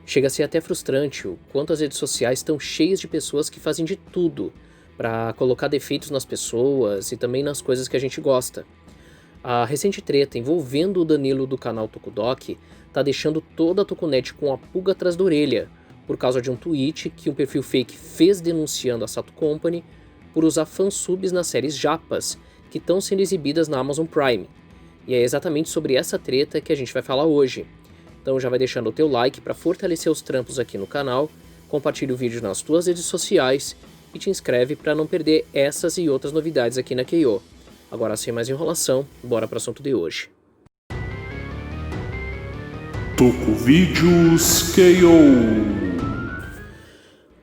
Chega a ser até frustrante o quanto as redes sociais estão cheias de pessoas que fazem de tudo para colocar defeitos nas pessoas e também nas coisas que a gente gosta. A recente treta envolvendo o Danilo do canal Tokudok tá deixando toda a Tokunet com a pulga atrás da orelha, por causa de um tweet que um perfil fake fez denunciando a Sato Company por usar fansubs nas séries japas que estão sendo exibidas na Amazon Prime. E é exatamente sobre essa treta que a gente vai falar hoje. Então já vai deixando o teu like para fortalecer os trampos aqui no canal, compartilha o vídeo nas tuas redes sociais e te inscreve para não perder essas e outras novidades aqui na Keiô. Agora sem mais enrolação, bora para o assunto de hoje. Tokuvídeos KO.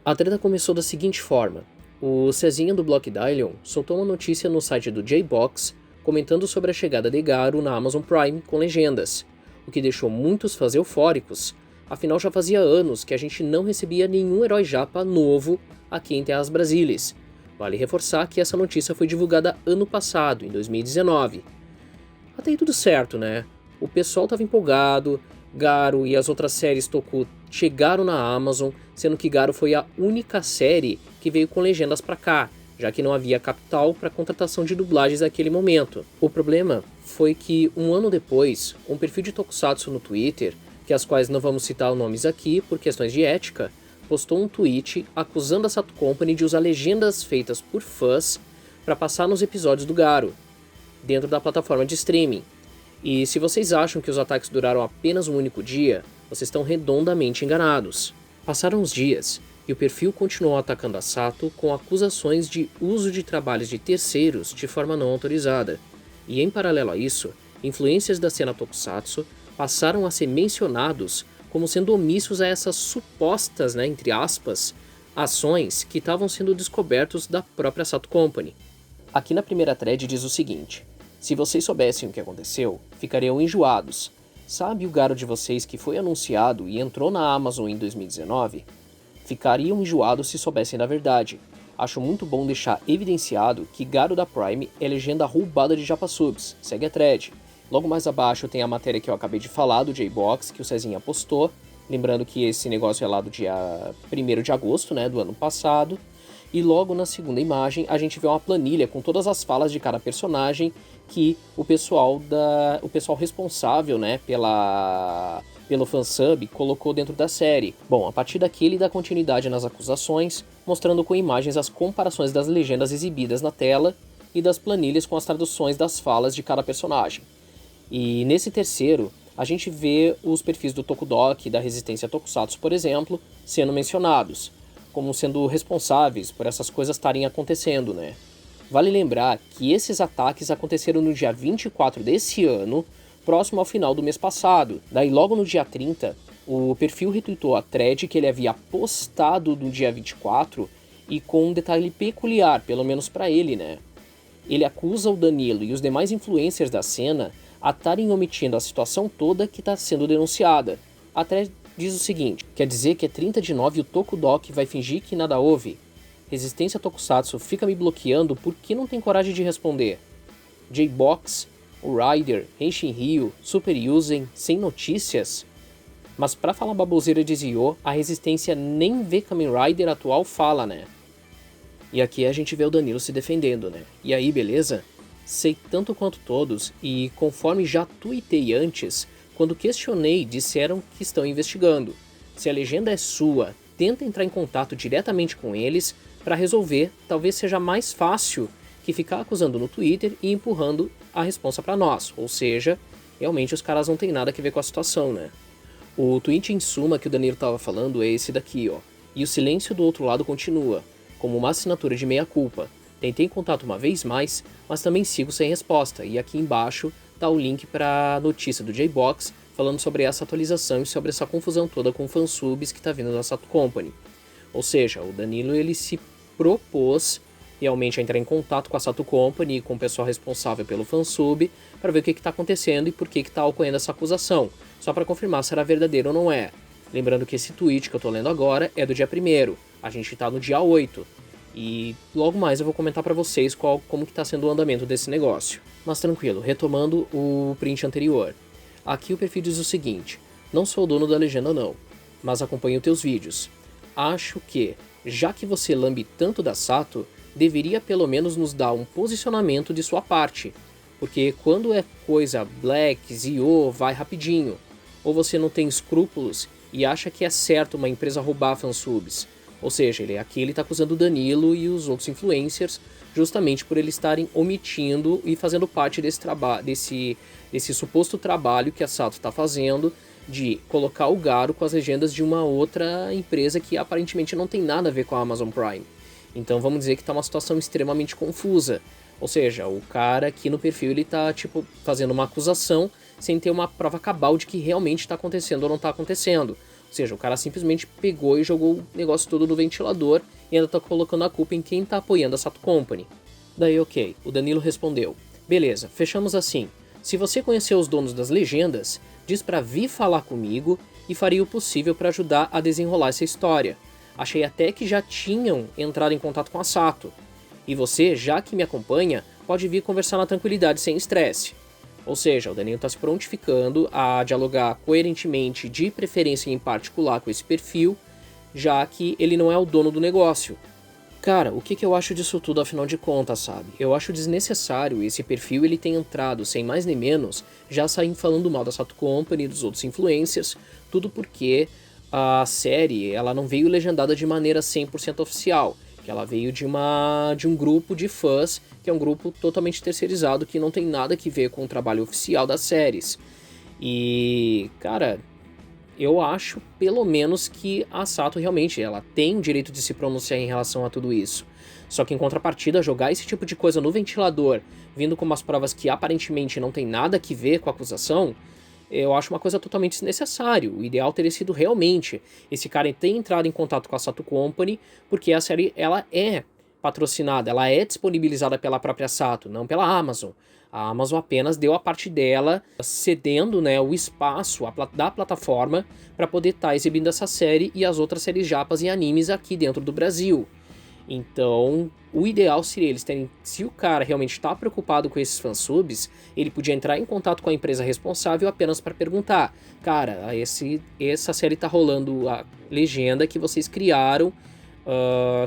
A treta começou da seguinte forma. O Cezinha do Block Dylion soltou uma notícia no site do J-Box comentando sobre a chegada de Garo na Amazon Prime com legendas, o que deixou muitos fãs eufóricos, afinal já fazia anos que a gente não recebia nenhum herói japa novo aqui em Terras Brasílias. Vale reforçar que essa notícia foi divulgada ano passado, em 2019. Até aí tudo certo, né? O pessoal estava empolgado, Garo e as outras séries Toku chegaram na Amazon, sendo que Garo foi a única série que veio com legendas pra cá, já que não havia capital para contratação de dublagens naquele momento. O problema foi que, um ano depois, um perfil de Tokusatsu no Twitter, que as quais não vamos citar os nomes aqui por questões de ética, postou um tweet acusando a Sato Company de usar legendas feitas por fãs para passar nos episódios do Garo, dentro da plataforma de streaming. E se vocês acham que os ataques duraram apenas um único dia, vocês estão redondamente enganados. Passaram os dias e o perfil continuou atacando a Sato com acusações de uso de trabalhos de terceiros de forma não autorizada. E em paralelo a isso, influências da cena Tokusatsu passaram a ser mencionados como sendo omissos a essas supostas, entre aspas, ações que estavam sendo descobertos da própria Sato Company. Aqui na primeira thread diz o seguinte: se vocês soubessem o que aconteceu, ficariam enjoados. Sabe o Garo de vocês que foi anunciado e entrou na Amazon em 2019? Ficariam enjoados se soubessem da verdade. Acho muito bom deixar evidenciado que Garo da Prime é legenda roubada de Japasubs. Segue a thread. Logo mais abaixo tem a matéria que eu acabei de falar do J-Box, que o Cezinha postou. Lembrando que esse negócio é lá do dia 1º de agosto, do ano passado. E logo na segunda imagem a gente vê uma planilha com todas as falas de cada personagem que o pessoal responsável, pelo fansub colocou dentro da série. Bom, a partir daqui ele dá continuidade nas acusações, mostrando com imagens as comparações das legendas exibidas na tela e das planilhas com as traduções das falas de cada personagem. E nesse terceiro, a gente vê os perfis do Tokudok e da Resistência Tokusatsu, por exemplo, sendo mencionados, como sendo responsáveis por essas coisas estarem acontecendo, Vale lembrar que esses ataques aconteceram no dia 24 desse ano, próximo ao final do mês passado. Daí logo no dia 30, o perfil retweetou a thread que ele havia postado no dia 24 e com um detalhe peculiar, pelo menos pra ele, Ele acusa o Danilo e os demais influencers da cena a estarem omitindo a situação toda que está sendo denunciada. A thread diz o seguinte: quer dizer que é 30 de 9 e o Tokudok vai fingir que nada houve? Resistência Tokusatsu fica me bloqueando porque não tem coragem de responder. J-Box, o Rider, Henshin Ryu, Super Yuzen, sem notícias? Mas pra falar baboseira de Zio, a Resistência nem vê Kamen Rider atual fala, E aqui a gente vê o Danilo se defendendo, E aí, beleza? Sei tanto quanto todos, e conforme já tuitei antes, quando questionei, disseram que estão investigando. Se a legenda é sua, tenta entrar em contato diretamente com eles para resolver. Talvez seja mais fácil que ficar acusando no Twitter e empurrando a responsa para nós. Ou seja, realmente os caras não têm nada a ver com a situação, O tweet em suma que o Danilo estava falando é esse daqui, E o silêncio do outro lado continua, como uma assinatura de meia-culpa. Tentei contato uma vez mais, mas também sigo sem resposta. E aqui embaixo tá o link para a notícia do J-Box falando sobre essa atualização e sobre essa confusão toda com fansubs que tá vindo da Sato Company. Ou seja, o Danilo ele se propôs realmente a entrar em contato com a Sato Company e com o pessoal responsável pelo fansub para ver o que está acontecendo e por que está ocorrendo essa acusação, só para confirmar se era verdadeiro ou não é. Lembrando que esse tweet que eu tô lendo agora é do dia 1º, a gente tá no dia 8, e logo mais eu vou comentar para vocês como que tá sendo o andamento desse negócio. Mas tranquilo, retomando o print anterior. Aqui o perfil diz o seguinte: não sou o dono da legenda não. mas acompanho teus vídeos. Acho que, já que você lambe tanto da Sato, deveria pelo menos nos dar um posicionamento de sua parte, porque quando é coisa Black, Zio, vai rapidinho, ou você não tem escrúpulos e acha que é certo uma empresa roubar fansubs, ou seja, aqui ele está acusando o Danilo e os outros influencers justamente por eles estarem omitindo e fazendo parte desse trabalho, desse suposto trabalho que a Sato está fazendo de colocar o Garo com as legendas de uma outra empresa que aparentemente não tem nada a ver com a Amazon Prime. Então vamos dizer que está uma situação extremamente confusa. Ou seja, o cara aqui no perfil ele tá tipo fazendo uma acusação sem ter uma prova cabal de que realmente está acontecendo ou não está acontecendo. Ou seja, o cara simplesmente pegou e jogou o negócio todo no ventilador e ainda está colocando a culpa em quem está apoiando a Sato Company. Daí ok, o Danilo respondeu: beleza, fechamos assim. Se você conhecer os donos das legendas, diz para vir falar comigo e faria o possível para ajudar a desenrolar essa história. Achei até que já tinham entrado em contato com a Sato. E você, já que me acompanha, pode vir conversar na tranquilidade sem estresse. Ou seja, o Danilo está se prontificando a dialogar coerentemente, de preferência em particular com esse perfil, já que ele não é o dono do negócio. Cara, o que eu acho disso tudo afinal de contas, sabe? Eu acho desnecessário esse perfil ele ter entrado, sem mais nem menos, já sair falando mal da Sato Company e dos outros influencers, tudo porque a série ela não veio legendada de maneira 100% oficial, que ela veio de um grupo de fãs, que é um grupo totalmente terceirizado, que não tem nada a ver com o trabalho oficial das séries. E, cara, eu acho, pelo menos, que a Sato realmente ela tem o direito de se pronunciar em relação a tudo isso. Só que em contrapartida, jogar esse tipo de coisa no ventilador, vindo com umas provas que aparentemente não tem nada a ver com a acusação, eu acho uma coisa totalmente desnecessária. O ideal teria sido realmente esse cara ter entrado em contato com a Sato Company, porque a série ela é patrocinada, ela é disponibilizada pela própria Sato, não pela Amazon. A Amazon apenas deu a parte dela, cedendo, né, o espaço da plataforma para poder estar exibindo essa série e as outras séries japas e animes aqui dentro do Brasil. Então, o ideal seria eles terem... Se o cara realmente está preocupado com esses fansubs, ele podia entrar em contato com a empresa responsável apenas para perguntar: cara, essa série tá rolando a legenda que vocês criaram,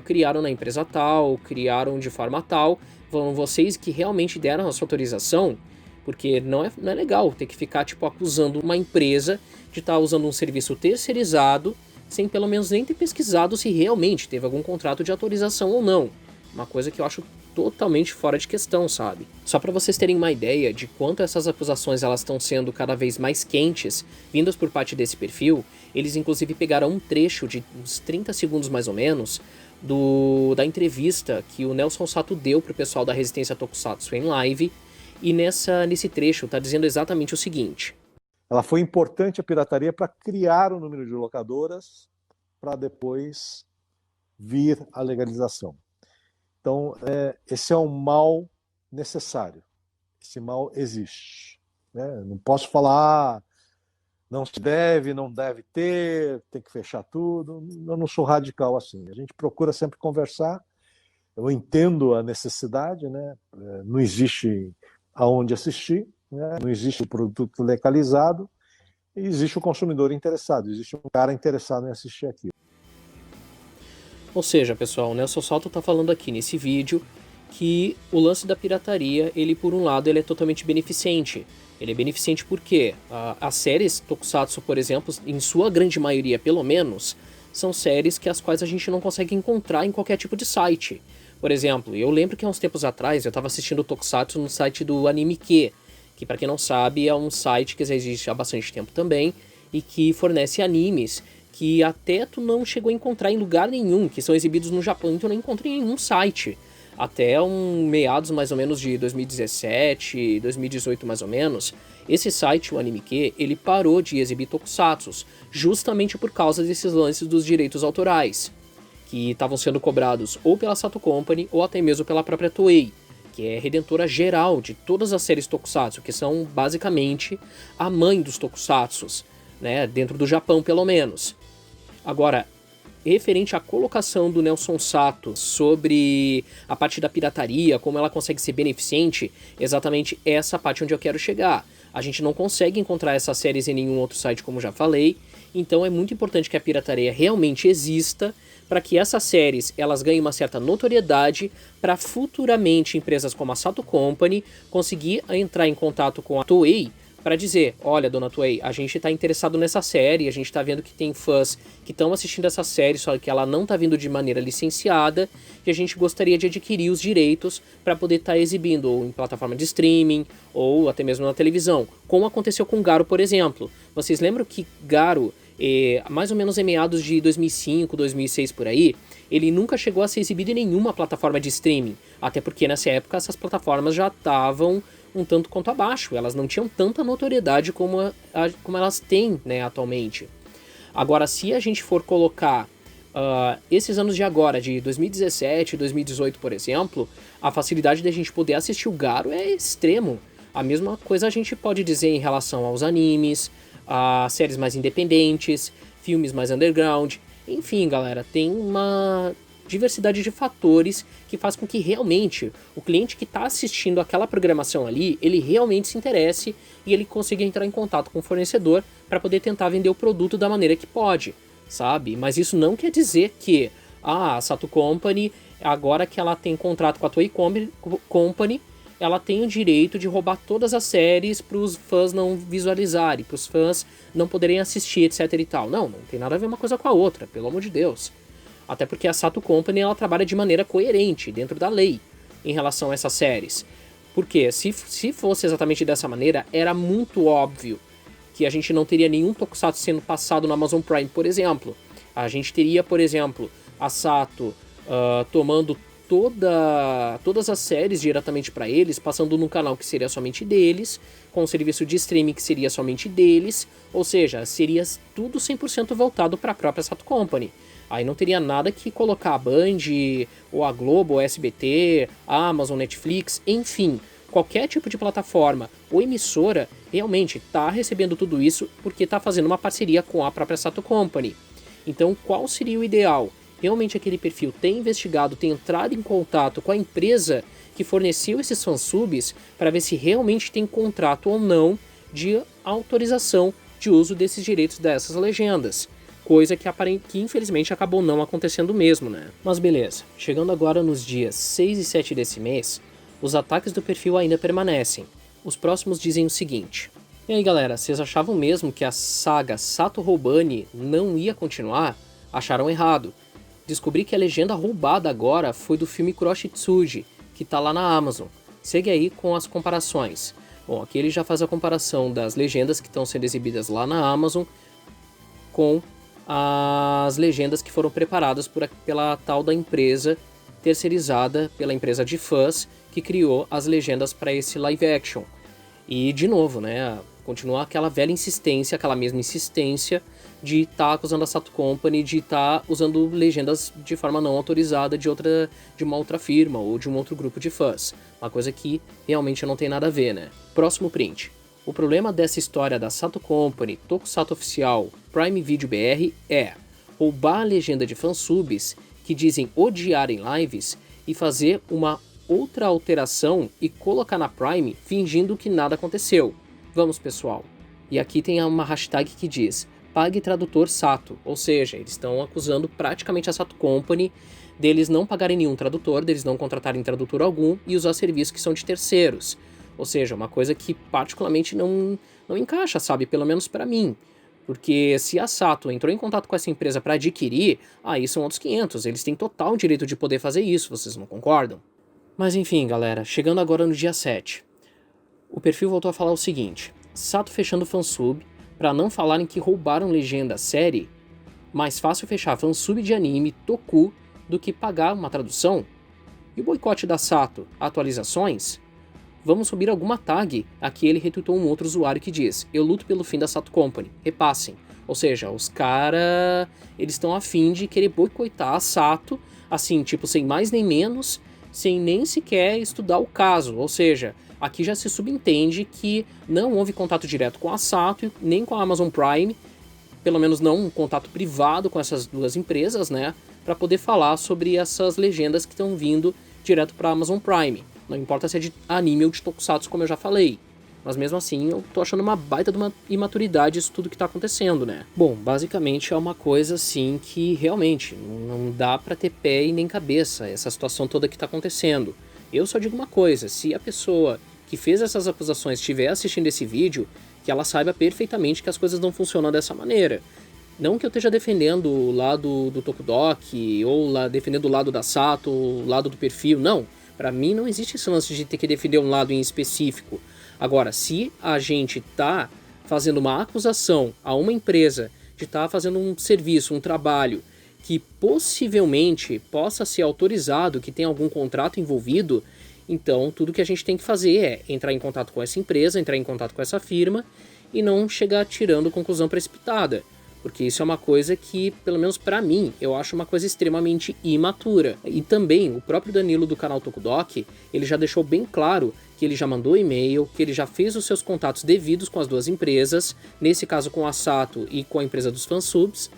criaram na empresa tal, criaram de forma tal, foram vocês que realmente deram essa autorização? Porque não é legal ter que ficar tipo acusando uma empresa de estar usando um serviço terceirizado sem pelo menos nem ter pesquisado se realmente teve algum contrato de autorização ou não. Uma coisa que eu acho totalmente fora de questão, sabe? Só para vocês terem uma ideia de quanto essas acusações elas estão sendo cada vez mais quentes, vindas por parte desse perfil, eles inclusive pegaram um trecho de uns 30 segundos mais ou menos da entrevista que o Nelson Sato deu pro pessoal da Resistência Tokusatsu em live, e nesse trecho tá dizendo exatamente o seguinte: ela foi importante, a pirataria, para criar o número de locadoras, para depois vir a legalização. Então, esse é um mal necessário. Esse mal existe. Né? Não posso falar, não se deve, não deve ter, tem que fechar tudo. Eu não sou radical assim. A gente procura sempre conversar. Eu entendo a necessidade, né? Não existe aonde assistir, né? Não existe o produto legalizado, e existe o consumidor interessado, existe um cara interessado em assistir aquilo. Ou seja, pessoal, o Nelson Sato está falando aqui nesse vídeo que o lance da pirataria, ele por um lado ele é totalmente beneficente. Ele é beneficente porque as séries Tokusatsu, por exemplo, em sua grande maioria pelo menos, são séries que as quais a gente não consegue encontrar em qualquer tipo de site. Por exemplo, eu lembro que há uns tempos atrás eu estava assistindo Tokusatsu no site do Anime-Q, que para quem não sabe é um site que já existe há bastante tempo também e que fornece animes que até tu não chegou a encontrar em lugar nenhum, que são exibidos no Japão e tu não encontra em nenhum site. Até meados mais ou menos de 2017, 2018 mais ou menos, esse site, o Anime-Q, ele parou de exibir tokusatsus, justamente por causa desses lances dos direitos autorais, que estavam sendo cobrados ou pela Sato Company ou até mesmo pela própria Toei, que é redentora geral de todas as séries tokusatsu, que são basicamente a mãe dos tokusatsus, né, dentro do Japão pelo menos. Agora, referente à colocação do Nelson Sato sobre a parte da pirataria, como ela consegue ser beneficente, exatamente essa parte onde eu quero chegar. A gente não consegue encontrar essas séries em nenhum outro site, como já falei, então é muito importante que a pirataria realmente exista para que essas séries elas ganhem uma certa notoriedade para futuramente empresas como a Sato Company conseguir entrar em contato com a Toei para dizer, olha, dona Toei, a gente está interessado nessa série, a gente está vendo que tem fãs que estão assistindo essa série, só que ela não está vindo de maneira licenciada, e a gente gostaria de adquirir os direitos para poder estar exibindo ou em plataforma de streaming, ou até mesmo na televisão, como aconteceu com Garo, por exemplo. Vocês lembram que Garo, mais ou menos em meados de 2005, 2006 por aí, ele nunca chegou a ser exibido em nenhuma plataforma de streaming, até porque nessa época essas plataformas já estavam um tanto quanto abaixo, elas não tinham tanta notoriedade como elas têm, né, atualmente. Agora, se a gente for colocar esses anos de agora, de 2017, 2018, por exemplo, a facilidade de a gente poder assistir o Garo é extremo. A mesma coisa a gente pode dizer em relação aos animes, a séries mais independentes, filmes mais underground, enfim, galera, tem uma diversidade de fatores que faz com que realmente o cliente que está assistindo aquela programação ali, ele realmente se interesse e ele consiga entrar em contato com o fornecedor para poder tentar vender o produto da maneira que pode, sabe? Mas isso não quer dizer que a Sato Company, agora que ela tem contrato com a Toei Company, ela tem o direito de roubar todas as séries para os fãs não visualizarem, para os fãs não poderem assistir, etc e tal. Não tem nada a ver uma coisa com a outra, pelo amor de Deus. Até porque a Sato Company ela trabalha de maneira coerente, dentro da lei, em relação a essas séries. Porque se fosse exatamente dessa maneira, era muito óbvio que a gente não teria nenhum tokusatsu sendo passado no Amazon Prime, por exemplo. A gente teria, por exemplo, a Sato tomando todas as séries diretamente para eles, passando num canal que seria somente deles, com um serviço de streaming que seria somente deles, ou seja, seria tudo 100% voltado para a própria Sato Company. Aí não teria nada que colocar a Band, ou a Globo, ou a SBT, a Amazon, Netflix, enfim, qualquer tipo de plataforma ou emissora realmente está recebendo tudo isso porque está fazendo uma parceria com a própria Sato Company. Então qual seria o ideal? Realmente aquele perfil ter investigado, ter entrado em contato com a empresa que forneceu esses fansubs para ver se realmente tem contrato ou não de autorização de uso desses direitos dessas legendas. Coisa que infelizmente acabou não acontecendo mesmo, né? Mas beleza, chegando agora nos dias 6 e 7 desse mês, os ataques do perfil ainda permanecem. Os próximos dizem o seguinte: e aí galera, vocês achavam mesmo que a saga Sato Roubani não ia continuar? Acharam errado. Descobri que a legenda roubada agora foi do filme Kuroshitsuji, que tá lá na Amazon. Segue aí com as comparações. Bom, aqui ele já faz a comparação das legendas que estão sendo exibidas lá na Amazon com as legendas que foram preparadas pela tal da empresa terceirizada, pela empresa de fãs que criou as legendas para esse live action. E de novo, né, continua aquela velha insistência, aquela mesma insistência de estar acusando a Sato Company de estar usando legendas de forma não autorizada de uma outra firma ou de um outro grupo de fãs. Uma coisa que realmente não tem nada a ver, né? Próximo print. O problema dessa história da Sato Company, Tokusatsu Oficial, Prime Video BR é roubar a legenda de fansubs que dizem odiar em lives e fazer uma outra alteração e colocar na Prime fingindo que nada aconteceu. Vamos pessoal. E aqui tem uma hashtag que diz Pague Tradutor Sato, ou seja, eles estão acusando praticamente a Sato Company deles não pagarem nenhum tradutor, deles não contratarem tradutor algum e usar serviços que são de terceiros. Ou seja, uma coisa que particularmente não encaixa, sabe? Pelo menos para mim. Porque se a Sato entrou em contato com essa empresa para adquirir, aí são outros 500. Eles têm total direito de poder fazer isso, vocês não concordam? Mas enfim, galera, chegando agora no dia 7. O perfil voltou a falar o seguinte: Sato fechando fansub, para não falarem que roubaram legenda série, mais fácil fechar fansub de anime, toku, do que pagar uma tradução? E o boicote da Sato, atualizações? Vamos subir alguma tag. Aqui ele retweetou um outro usuário que diz: eu luto pelo fim da Sato Company, repassem. Ou seja, os caras, eles estão a fim de querer boicotar a Sato, assim, tipo, sem mais nem menos, sem nem sequer estudar o caso. Ou seja, aqui já se subentende que não houve contato direto com a Sato, nem com a Amazon Prime, pelo menos não um contato privado com essas duas empresas, né, para poder falar sobre essas legendas que estão vindo direto para a Amazon Prime. Não importa se é de anime ou de tokusatsu, como eu já falei. Mas mesmo assim, eu tô achando uma baita de uma imaturidade isso tudo que tá acontecendo, né? Bom, basicamente é uma coisa assim que realmente não dá pra ter pé e nem cabeça essa situação toda que tá acontecendo. Eu só digo uma coisa, se a pessoa que fez essas acusações estiver assistindo esse vídeo, que ela saiba perfeitamente que as coisas não funcionam dessa maneira. Não que eu esteja defendendo o lado do Tokudok, ou lá defendendo o lado da Sato, o lado do perfil, não. Pra mim não existe esse lance de ter que defender um lado em específico. Agora, se a gente tá fazendo uma acusação a uma empresa de estar fazendo um serviço, um trabalho, que possivelmente possa ser autorizado, que tem algum contrato envolvido, então tudo que a gente tem que fazer é entrar em contato com essa empresa, entrar em contato com essa firma e não chegar tirando conclusão precipitada. Porque isso é uma coisa que, pelo menos pra mim, eu acho uma coisa extremamente imatura. E também, o próprio Danilo do canal Tokudok, ele já deixou bem claro que ele já mandou e-mail, que ele já fez os seus contatos devidos com as duas empresas, nesse caso com a Sato e com a empresa dos fansubs,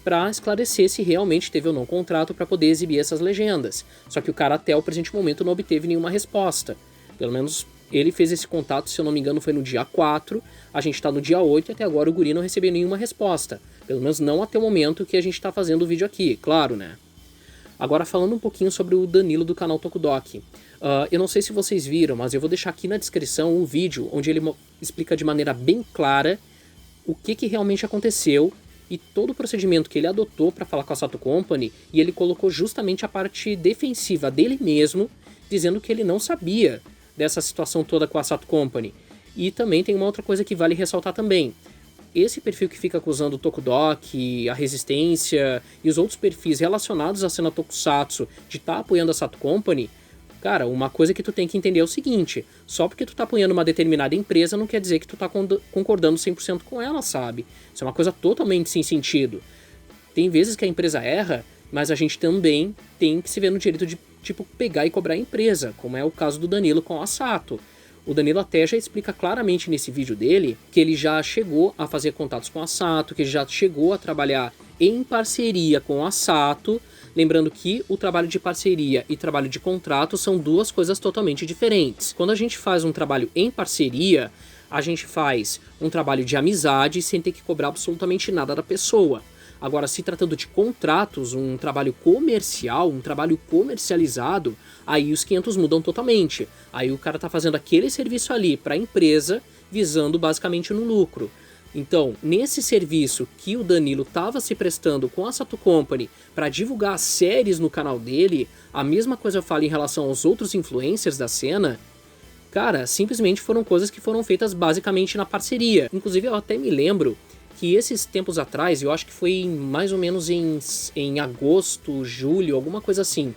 para esclarecer se realmente teve ou não contrato para poder exibir essas legendas. Só que o cara até o presente momento não obteve nenhuma resposta. Pelo menos ele fez esse contato, se eu não me engano, foi no dia 4, a gente tá no dia 8 e até agora o guri não recebeu nenhuma resposta. Pelo menos não até o momento que a gente tá fazendo o vídeo aqui, claro, né? Agora falando um pouquinho sobre o Danilo do canal Tokudok. Eu não sei se vocês viram, mas eu vou deixar aqui na descrição um vídeo onde ele explica de maneira bem clara o que realmente aconteceu e todo o procedimento que ele adotou para falar com a Sato Company, e ele colocou justamente a parte defensiva dele mesmo, dizendo que ele não sabia dessa situação toda com a Sato Company. E também tem uma outra coisa que vale ressaltar também. Esse perfil que fica acusando o Tokudok, a Resistência e os outros perfis relacionados à cena Tokusatsu de estar apoiando a Sato Company, cara, uma coisa que tu tem que entender é o seguinte, só porque tu tá apoiando uma determinada empresa não quer dizer que tu tá concordando 100% com ela, sabe? Isso é uma coisa totalmente sem sentido. Tem vezes que a empresa erra, mas a gente também tem que se ver no direito de, tipo, pegar e cobrar a empresa, como é o caso do Danilo com a Sato. O Danilo até já explica claramente nesse vídeo dele que ele já chegou a fazer contatos com a Sato, que ele já chegou a trabalhar em parceria com a Sato. Lembrando que o trabalho de parceria e trabalho de contrato são duas coisas totalmente diferentes. Quando a gente faz um trabalho em parceria, a gente faz um trabalho de amizade sem ter que cobrar absolutamente nada da pessoa. Agora, se tratando de contratos, um trabalho comercial, um trabalho comercializado, aí os 500 mudam totalmente. Aí o cara tá fazendo aquele serviço ali para a empresa, visando basicamente no lucro. Então, nesse serviço que o Danilo estava se prestando com a Sato Company para divulgar séries no canal dele, a mesma coisa eu falo em relação aos outros influencers da cena, cara, simplesmente foram coisas que foram feitas basicamente na parceria. Inclusive eu até me lembro que esses tempos atrás, eu acho que foi mais ou menos em agosto, julho, alguma coisa assim,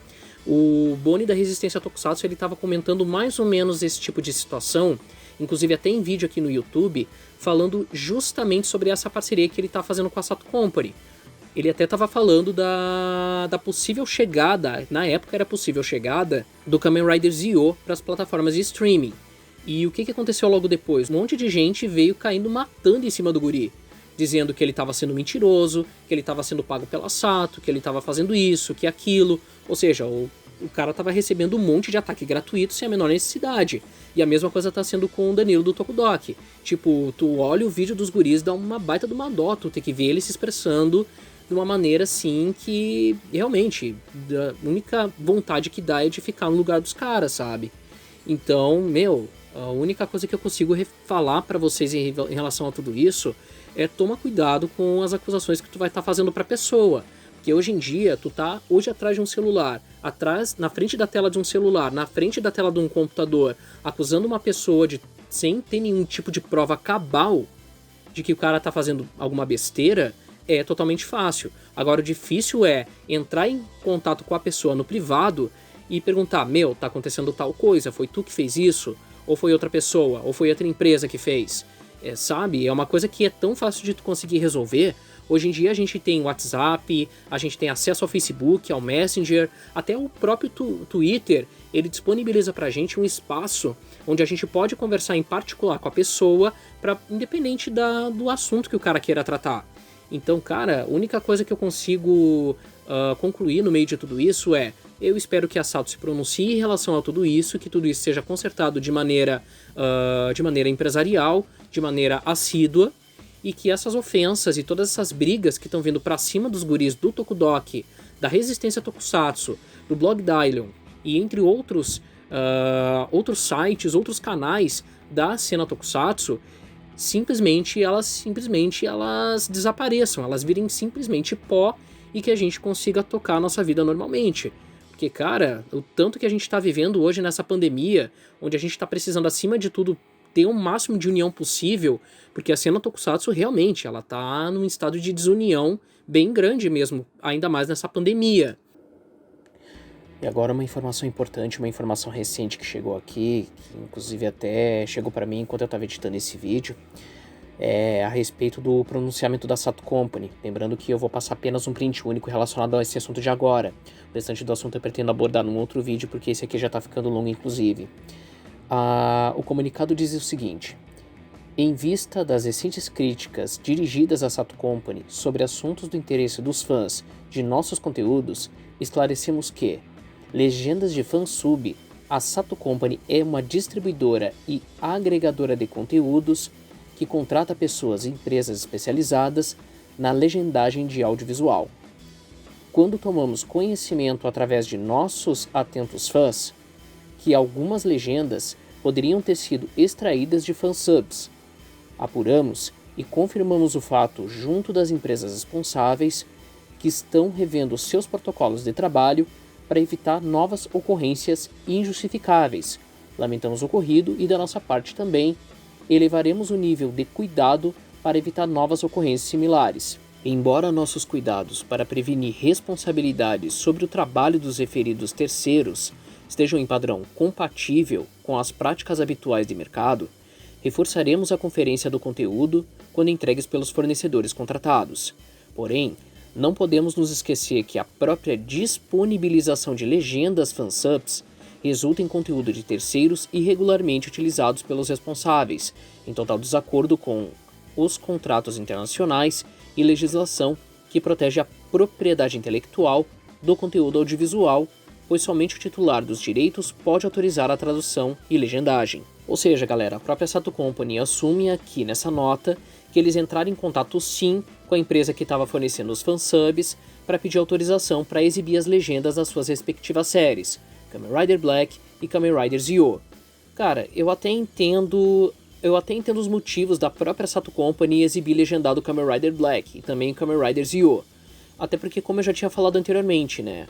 o Boni da Resistência Tokusatsu ele estava comentando mais ou menos esse tipo de situação, inclusive até em vídeo aqui no YouTube, falando justamente sobre essa parceria que ele está fazendo com a Sato Company. Ele até estava falando da possível chegada, na época era possível chegada, do Kamen Rider Zio para as plataformas de streaming. E o que aconteceu logo depois? Um monte de gente veio caindo matando em cima do guri, dizendo que ele estava sendo mentiroso, que ele estava sendo pago pela Sato, que ele estava fazendo isso, que aquilo. Ou seja, o cara estava recebendo um monte de ataque gratuito sem a menor necessidade. E a mesma coisa tá sendo com o Danilo do Tokudok. Tipo, tu olha o vídeo dos guris, dá uma baita de uma dó, tu tem que ver ele se expressando de uma maneira assim que realmente a única vontade que dá é de ficar no lugar dos caras, sabe? Então, a única coisa que eu consigo falar pra vocês em relação a tudo isso é toma cuidado com as acusações que tu vai estar fazendo pra pessoa. Porque hoje em dia, tu tá hoje atrás de um celular, na frente da tela de um celular, na frente da tela de um computador, acusando uma pessoa sem ter nenhum tipo de prova cabal de que o cara tá fazendo alguma besteira, é totalmente fácil. Agora o difícil é entrar em contato com a pessoa no privado e perguntar, tá acontecendo tal coisa, foi tu que fez isso? Ou foi outra pessoa? Ou foi outra empresa que fez? Sabe? É uma coisa que é tão fácil de tu conseguir resolver. Hoje em dia a gente tem WhatsApp, a gente tem acesso ao Facebook, ao Messenger, até o próprio Twitter, ele disponibiliza pra gente um espaço onde a gente pode conversar em particular com a pessoa, independente do assunto que o cara queira tratar. Então, cara, a única coisa que eu consigo concluir no meio de tudo isso é Eu espero que a Sato se pronuncie em relação a tudo isso, que tudo isso seja consertado de maneira empresarial, de maneira assídua, e que essas ofensas e todas essas brigas que estão vindo pra cima dos guris do Tokudok, da Resistência Tokusatsu, do Blog Dylion e entre outros sites, outros canais da cena Tokusatsu, simplesmente elas desapareçam, elas virem simplesmente pó e que a gente consiga tocar a nossa vida normalmente. Porque, cara, o tanto que a gente tá vivendo hoje nessa pandemia, onde a gente tá precisando, acima de tudo, ter o máximo de união possível, porque a cena Tokusatsu realmente, ela tá num estado de desunião bem grande mesmo, ainda mais nessa pandemia. E agora uma informação importante, uma informação recente que chegou aqui, que inclusive até chegou para mim enquanto eu estava editando esse vídeo, é a respeito do pronunciamento da Sato Company. Lembrando que eu vou passar apenas um print único relacionado a esse assunto de agora. O restante do assunto eu pretendo abordar num outro vídeo, porque esse aqui já está ficando longo inclusive. O comunicado diz o seguinte: em vista das recentes críticas dirigidas à Sato Company sobre assuntos do interesse dos fãs de nossos conteúdos, esclarecemos que Legendas de Fansub, a Sato Company é uma distribuidora e agregadora de conteúdos que contrata pessoas e empresas especializadas na legendagem de audiovisual. Quando tomamos conhecimento através de nossos atentos fãs que algumas legendas poderiam ter sido extraídas de fansubs, apuramos e confirmamos o fato junto das empresas responsáveis que estão revendo seus protocolos de trabalho para evitar novas ocorrências injustificáveis. Lamentamos o ocorrido e, da nossa parte também, elevaremos o nível de cuidado para evitar novas ocorrências similares. Embora nossos cuidados para prevenir responsabilidades sobre o trabalho dos referidos terceiros estejam em padrão compatível com as práticas habituais de mercado, reforçaremos a conferência do conteúdo quando entregues pelos fornecedores contratados. Porém, não podemos nos esquecer que a própria disponibilização de legendas fansubs resulta em conteúdo de terceiros irregularmente utilizados pelos responsáveis, em total desacordo com os contratos internacionais e legislação que protege a propriedade intelectual do conteúdo audiovisual, pois somente o titular dos direitos pode autorizar a tradução e legendagem. Ou seja, galera, a própria Sato Company assume aqui nessa nota que eles entraram em contato sim com a empresa que estava fornecendo os fansubs para pedir autorização para exibir as legendas das suas respectivas séries, Kamen Rider Black e Kamen Rider Zio. Cara, eu até entendo os motivos da própria Sato Company exibir legendado Kamen Rider Black e também Kamen Rider Zio. Até porque, como eu já tinha falado anteriormente, né?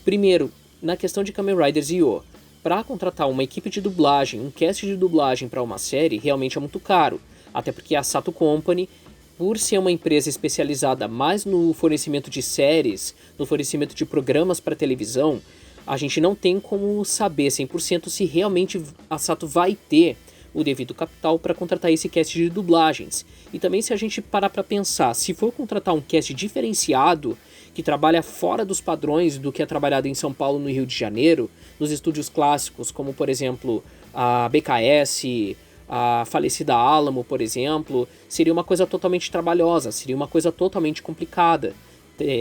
Primeiro, na questão de Kamen Rider Zio, para contratar uma equipe de dublagem, um cast de dublagem para uma série, realmente é muito caro. Até porque a Sato Company, por ser uma empresa especializada mais no fornecimento de séries, no fornecimento de programas para televisão, a gente não tem como saber 100% se realmente a Sato vai ter o devido capital para contratar esse cast de dublagens. E também, se a gente parar para pensar, se for contratar um cast diferenciado, que trabalha fora dos padrões do que é trabalhado em São Paulo, no Rio de Janeiro, nos estúdios clássicos, como por exemplo a BKS, a falecida Alamo, por exemplo, seria uma coisa totalmente trabalhosa, seria uma coisa totalmente complicada.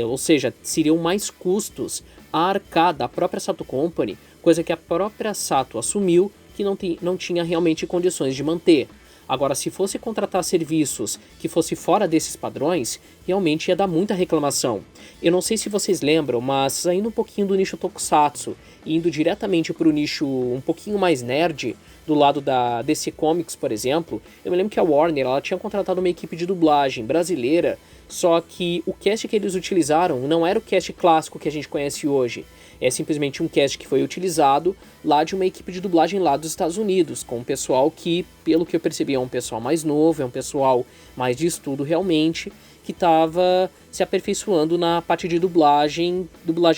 Ou seja, seriam mais custos a arcar da própria Sato Company, coisa que a própria Sato assumiu que não tinha realmente condições de manter. Agora, se fosse contratar serviços que fosse fora desses padrões, realmente ia dar muita reclamação. Eu não sei se vocês lembram, mas saindo um pouquinho do nicho Tokusatsu e indo diretamente para o nicho um pouquinho mais nerd, do lado da DC Comics, por exemplo, eu me lembro que a Warner ela tinha contratado uma equipe de dublagem brasileira, só que o cast que eles utilizaram não era o cast clássico que a gente conhece hoje. É simplesmente um cast que foi utilizado lá de uma equipe de dublagem lá dos Estados Unidos, com um pessoal que, pelo que eu percebi, é um pessoal mais novo, é um pessoal mais de estudo realmente, que estava se aperfeiçoando na parte de dublagem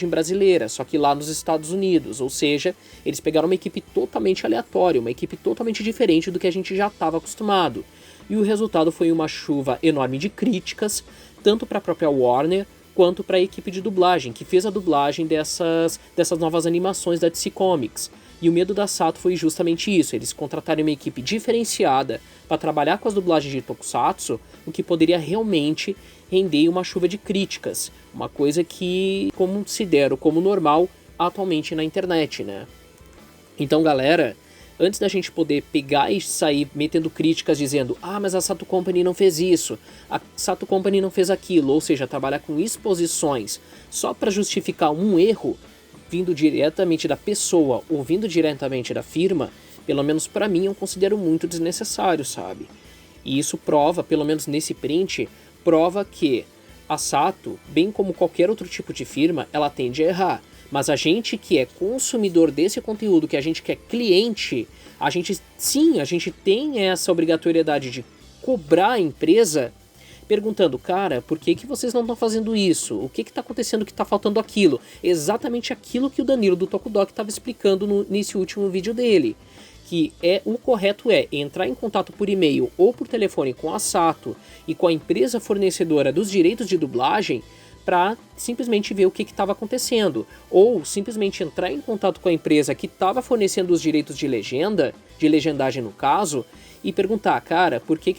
brasileira, só que lá nos Estados Unidos. Ou seja, eles pegaram uma equipe totalmente aleatória, uma equipe totalmente diferente do que a gente já estava acostumado. E o resultado foi uma chuva enorme de críticas, tanto para a própria Warner, quanto para a equipe de dublagem, que fez a dublagem dessas novas animações da DC Comics. E o medo da Sato foi justamente isso, eles contrataram uma equipe diferenciada para trabalhar com as dublagens de Tokusatsu, o que poderia realmente render uma chuva de críticas, uma coisa que considero como normal atualmente na internet, né? Então, galera, antes da gente poder pegar e sair metendo críticas dizendo mas a Sato Company não fez isso, a Sato Company não fez aquilo, ou seja, trabalhar com exposições só para justificar um erro vindo diretamente da pessoa ou vindo diretamente da firma, pelo menos para mim eu considero muito desnecessário, sabe? E isso prova, pelo menos nesse print, prova que a Sato, bem como qualquer outro tipo de firma, ela tende a errar. Mas a gente que é consumidor desse conteúdo, que a gente que é cliente, a gente tem essa obrigatoriedade de cobrar a empresa perguntando, cara, por que vocês não estão fazendo isso? O que está acontecendo que está faltando aquilo? Exatamente aquilo que o Danilo do Tokudok estava explicando nesse último vídeo dele. Que o correto é entrar em contato por e-mail ou por telefone com a Sato e com a empresa fornecedora dos direitos de dublagem para simplesmente ver o que estava acontecendo, ou simplesmente entrar em contato com a empresa que estava fornecendo os direitos de legenda, de legendagem no caso, e perguntar, cara, por que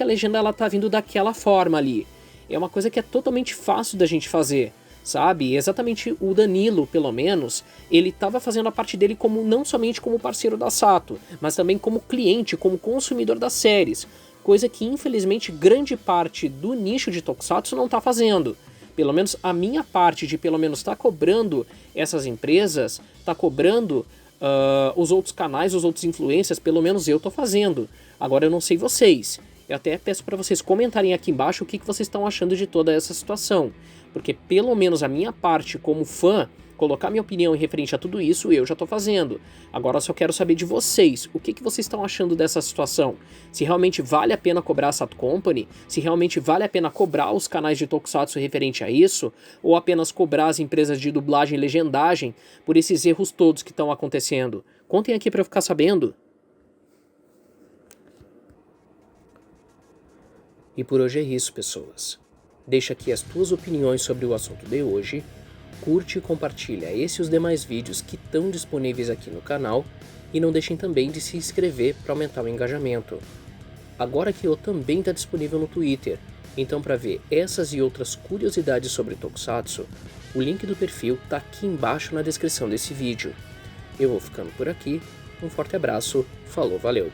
a legenda ela tá vindo daquela forma ali? É uma coisa que é totalmente fácil da gente fazer, sabe? Exatamente o Danilo, pelo menos, ele estava fazendo a parte dele como não somente como parceiro da Sato, mas também como cliente, como consumidor das séries, coisa que infelizmente grande parte do nicho de Tokusatsu não está fazendo. Pelo menos a minha parte de pelo menos estar cobrando essas empresas, tá cobrando os outros canais, os outros influencers, pelo menos eu tô fazendo. Agora eu não sei vocês. Eu até peço para vocês comentarem aqui embaixo o que vocês estão achando de toda essa situação. Porque pelo menos a minha parte como fã, colocar minha opinião em referente a tudo isso, eu já tô fazendo. Agora eu só quero saber de vocês, o que vocês estão achando dessa situação? Se realmente vale a pena cobrar a Sato Company, se realmente vale a pena cobrar os canais de Tokusatsu referente a isso, ou apenas cobrar as empresas de dublagem e legendagem por esses erros todos que estão acontecendo? Contem aqui para eu ficar sabendo. E por hoje é isso, pessoas. Deixa aqui as tuas opiniões sobre o assunto de hoje. Curte e compartilha esse e os demais vídeos que estão disponíveis aqui no canal e não deixem também de se inscrever para aumentar o engajamento. Agora que eu também está disponível no Twitter, então para ver essas e outras curiosidades sobre Tokusatsu, o link do perfil está aqui embaixo na descrição desse vídeo. Eu vou ficando por aqui, um forte abraço, falou, valeu!